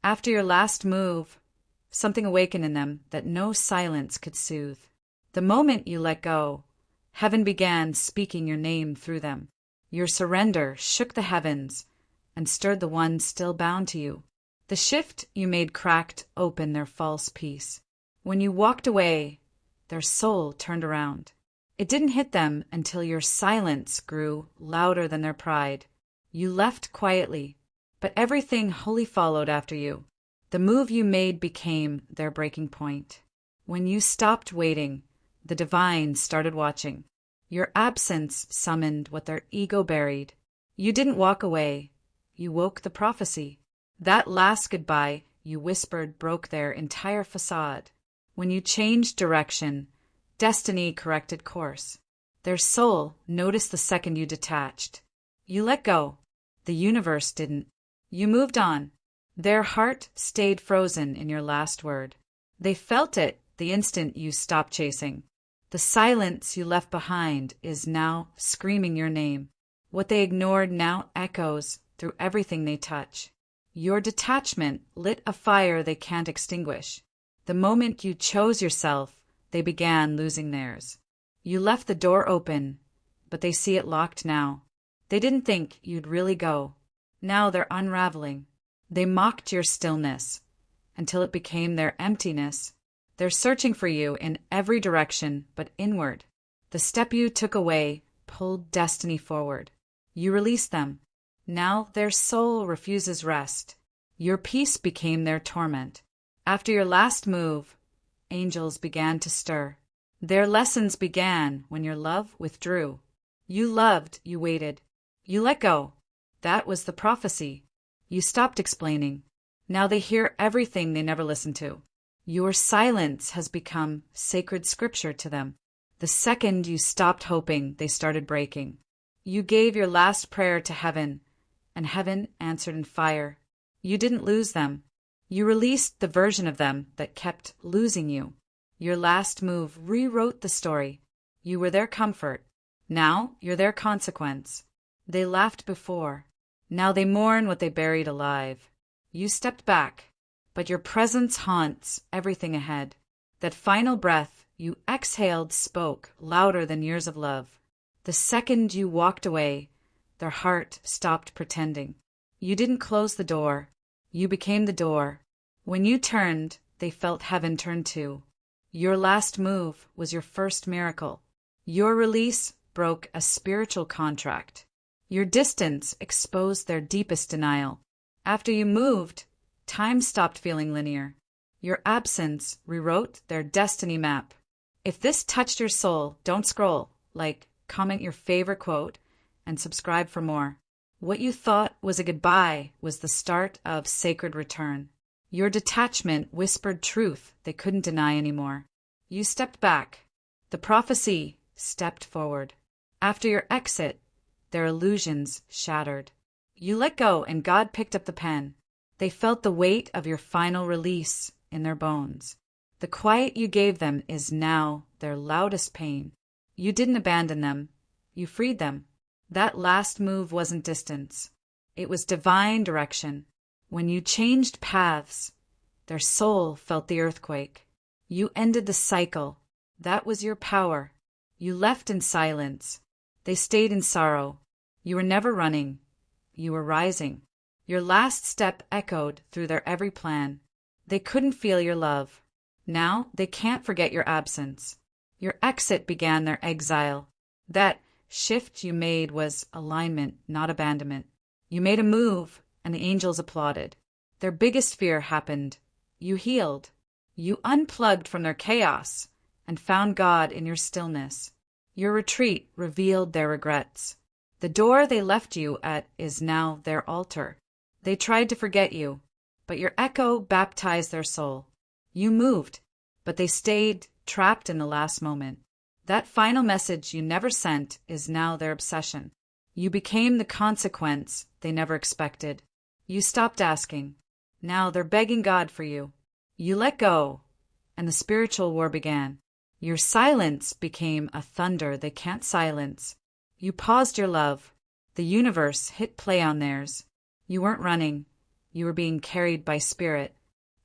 After your last move, something awakened in them that no silence could soothe. The moment you let go, heaven began speaking your name through them. Your surrender shook the heavens and stirred the ones still bound to you. The shift you made cracked open their false peace. When you walked away, their soul turned around. It didn't hit them until your silence grew louder than their pride. You left quietly, but everything wholly followed after you. The move you made became their breaking point. When you stopped waiting, the divine started watching. Your absence summoned what their ego buried. You didn't walk away. You woke the prophecy. That last goodbye you whispered broke their entire facade. When you changed direction, destiny corrected course. Their soul noticed the second you detached. You let go. The universe didn't. You moved on. Their heart stayed frozen in your last word. They felt it the instant you stopped chasing. The silence you left behind is now screaming your name. What they ignored now echoes through everything they touch. Your detachment lit a fire they can't extinguish. The moment you chose yourself, they began losing theirs. You left the door open, but they see it locked now. They didn't think you'd really go. Now they're unraveling. They mocked your stillness until it became their emptiness. They're searching for you in every direction but inward. The step you took away pulled destiny forward. You released them. Now their soul refuses rest. Your peace became their torment. After your last move, angels began to stir. Their lessons began when your love withdrew. You loved, you waited. You let go. That was the prophecy. You stopped explaining. Now they hear everything they never listened to. Your silence has become sacred scripture to them. The second you stopped hoping, they started breaking. You gave your last prayer to heaven, and heaven answered in fire. You didn't lose them. You released the version of them that kept losing you. Your last move rewrote the story. You were their comfort. Now you're their consequence. They laughed before. Now they mourn what they buried alive. You stepped back, but your presence haunts everything ahead. That final breath you exhaled spoke louder than years of love. The second you walked away, their heart stopped pretending. You didn't close the door. You became the door. When you turned, they felt heaven turn too. Your last move was your first miracle. Your release broke a spiritual contract. Your distance exposed their deepest denial. After you moved, time stopped feeling linear. Your absence rewrote their destiny map. If this touched your soul, don't scroll. Like, comment your favorite quote, and subscribe for more. What you thought was a goodbye was the start of sacred return. Your detachment whispered truth they couldn't deny anymore. You stepped back. The prophecy stepped forward. After your exit, their illusions shattered. You let go and God picked up the pen. They felt the weight of your final release in their bones. The quiet you gave them is now their loudest pain. You didn't abandon them. You freed them. That last move wasn't distance. It was divine direction. When you changed paths, their soul felt the earthquake. You ended the cycle. That was your power. You left in silence. They stayed in sorrow. You were never running. You were rising. Your last step echoed through their every plan. They couldn't feel your love. Now they can't forget your absence. Your exit began their exile. That shift you made was alignment, not abandonment. You made a move, and the angels applauded. Their biggest fear happened. You healed. You unplugged from their chaos and found God in your stillness. Your retreat revealed their regrets. The door they left you at is now their altar. They tried to forget you, but your echo baptized their soul. You moved, but they stayed trapped in the last moment. That final message you never sent is now their obsession. You became the consequence they never expected. You stopped asking. Now they're begging God for you. You let go, and the spiritual war began. Your silence became a thunder they can't silence. You paused your love. The universe hit play on theirs. You weren't running. You were being carried by spirit.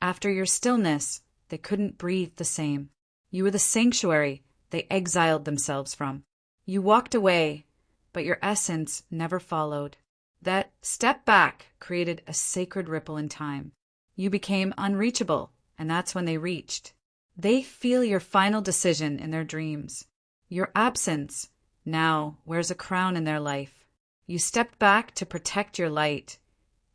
After your stillness, they couldn't breathe the same. You were the sanctuary they exiled themselves from. You walked away, but your essence never followed. That step back created a sacred ripple in time. You became unreachable, and that's when they reached. They feel your final decision in their dreams. Your absence now wears a crown in their life. You stepped back to protect your light,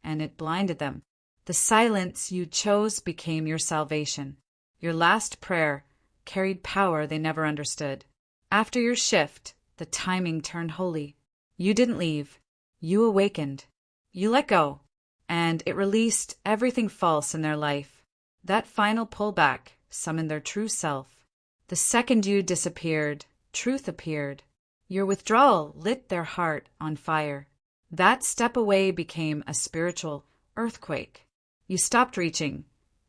and it blinded them. The silence you chose became your salvation. Your last prayer carried power they never understood. After your shift, the timing turned holy. You didn't leave. You awakened. You let go, and it released everything false in their life. That final pullback summoned their true self. The second you disappeared, truth appeared. Your withdrawal lit their heart on fire. That step away became a spiritual earthquake. You stopped reaching,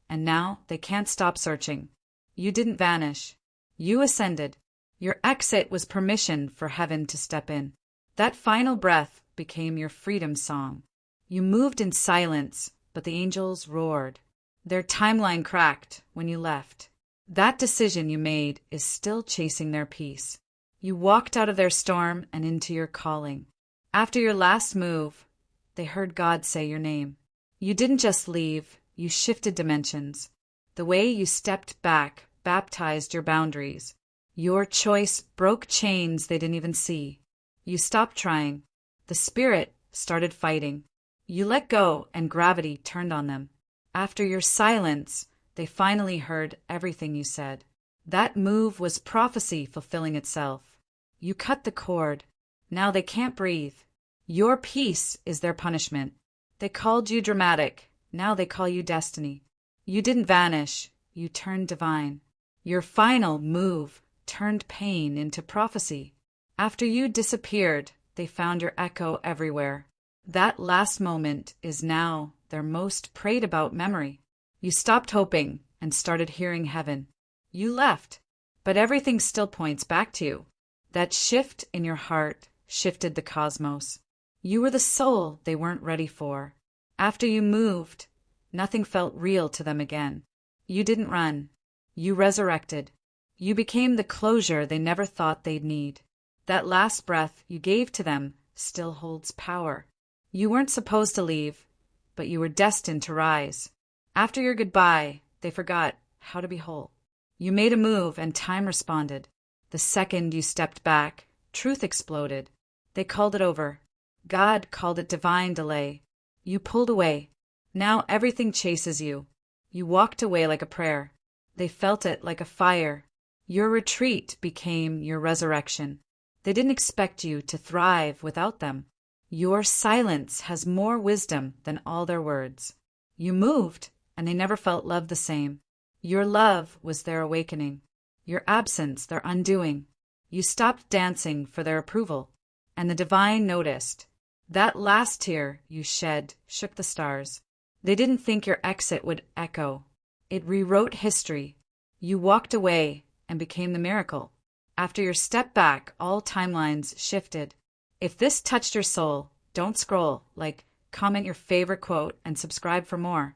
and now they can't stop searching. You didn't vanish. You ascended. Your exit was permission for heaven to step in. That final breath became your freedom song. You moved in silence, but the angels roared. Their timeline cracked when you left. That decision you made is still chasing their peace. You walked out of their storm and into your calling. After your last move, they heard God say your name. You didn't just leave, you shifted dimensions. The way you stepped back baptized your boundaries. Your choice broke chains they didn't even see. You stopped trying. The spirit started fighting. You let go and gravity turned on them. After your silence, they finally heard everything you said. That move was prophecy fulfilling itself. You cut the cord. Now they can't breathe. Your peace is their punishment. They called you dramatic. Now they call you destiny. You didn't vanish. You turned divine. Your final move turned pain into prophecy. After you disappeared, they found your echo everywhere. That last moment is now their most prayed about memory. You stopped hoping and started hearing heaven. You left, but everything still points back to you. That shift in your heart shifted the cosmos. You were the soul they weren't ready for. After you moved, nothing felt real to them again. You didn't run. You resurrected. You became the closure they never thought they'd need. That last breath you gave to them still holds power. You weren't supposed to leave, but you were destined to rise. After your goodbye, they forgot how to be whole. You made a move and time responded. The second you stepped back, truth exploded. They called it over. God called it divine delay. You pulled away. Now everything chases you. You walked away like a prayer. They felt it like a fire. Your retreat became your resurrection. They didn't expect you to thrive without them. Your silence has more wisdom than all their words. You moved, and they never felt love the same. Your love was their awakening. Your absence their undoing. You stopped dancing for their approval, and the divine noticed. That last tear you shed shook the stars. They didn't think your exit would echo. It rewrote history. You walked away and became the miracle. After your step back, all timelines shifted. If this touched your soul, don't scroll, comment your favorite quote, and subscribe for more.